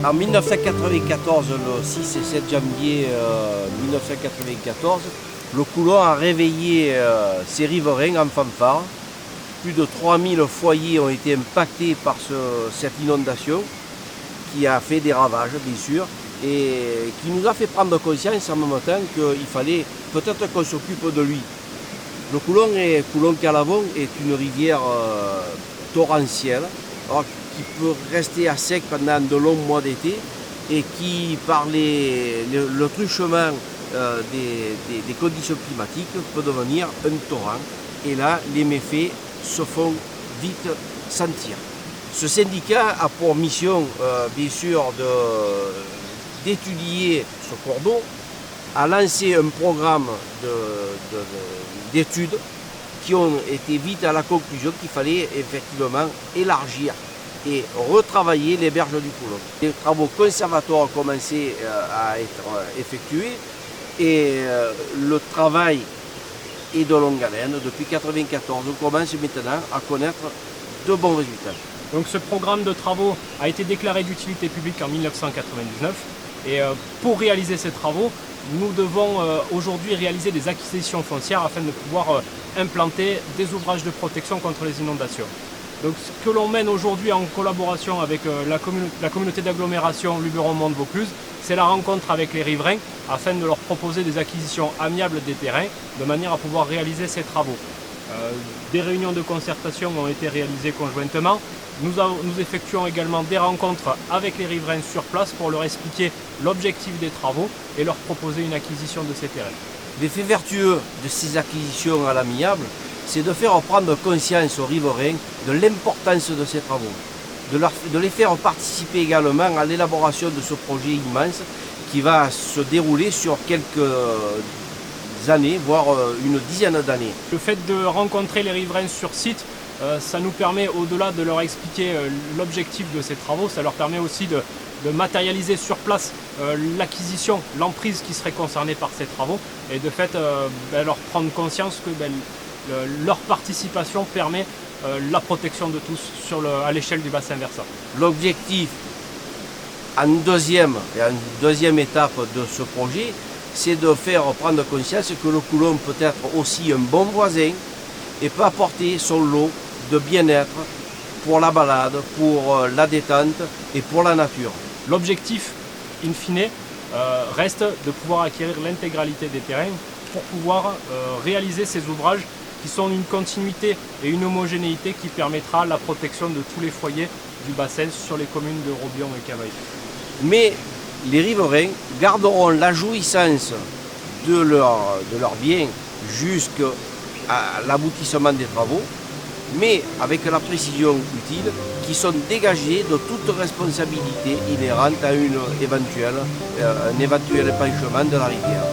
En 1994, le 6 et 7 janvier 1994, le Coulon a réveillé ses riverains en fanfare. Plus de 3000 foyers ont été impactés par cette inondation qui a fait des ravages, bien sûr, et qui nous a fait prendre conscience en même temps qu'il fallait peut-être qu'on s'occupe de lui. Le Coulon-Calavon est une rivière torrentielle, qui peut rester à sec pendant de longs mois d'été et qui, par le truchement des conditions climatiques, peut devenir un torrent. Et là, les méfaits se font vite sentir. Ce syndicat a pour mission, bien sûr, d'étudier ce cours d'eau, a lancé un programme d'études qui ont été vite à la conclusion qu'il fallait effectivement élargir et retravailler les berges du Coulon. Les travaux conservatoires ont commencé à être effectués et le travail est de longue haleine. Depuis 1994, on commence maintenant à connaître de bons résultats. Donc ce programme de travaux a été déclaré d'utilité publique en 1999 et pour réaliser ces travaux, nous devons aujourd'hui réaliser des acquisitions foncières afin de pouvoir implanter des ouvrages de protection contre les inondations. Donc ce que l'on mène aujourd'hui en collaboration avec la communauté d'agglomération Luberon-Monde-Vaucluse, c'est la rencontre avec les riverains afin de leur proposer des acquisitions amiables des terrains de manière à pouvoir réaliser ces travaux. Des réunions de concertation ont été réalisées conjointement. Nous effectuons également des rencontres avec les riverains sur place pour leur expliquer l'objectif des travaux et leur proposer une acquisition de ces terrains. L'effet vertueux de ces acquisitions à l'amiable, c'est de faire prendre conscience aux riverains de l'importance de ces travaux, de les faire participer également à l'élaboration de ce projet immense qui va se dérouler sur quelques années, voire une dizaine d'années. Le fait de rencontrer les riverains sur site, ça nous permet, au-delà de leur expliquer l'objectif de ces travaux, ça leur permet aussi de matérialiser sur place l'acquisition, l'emprise qui serait concernée par ces travaux et de fait leur prendre conscience que leur participation permet la protection de tous à l'échelle du bassin versant. L'objectif en deuxième étape de ce projet, c'est de faire prendre conscience que le Coulon peut être aussi un bon voisin et peut apporter son lot de bien-être pour la balade, pour la détente et pour la nature. L'objectif, in fine, reste de pouvoir acquérir l'intégralité des terrains pour pouvoir réaliser ces ouvrages qui sont une continuité et une homogénéité qui permettra la protection de tous les foyers du bassin sur les communes de Robion et Cavaillé. Mais les riverains garderont la jouissance de leurs biens jusqu'à l'aboutissement des travaux, mais avec la précision utile qui sont dégagées de toute responsabilité inhérente à un éventuel épanchement de la rivière.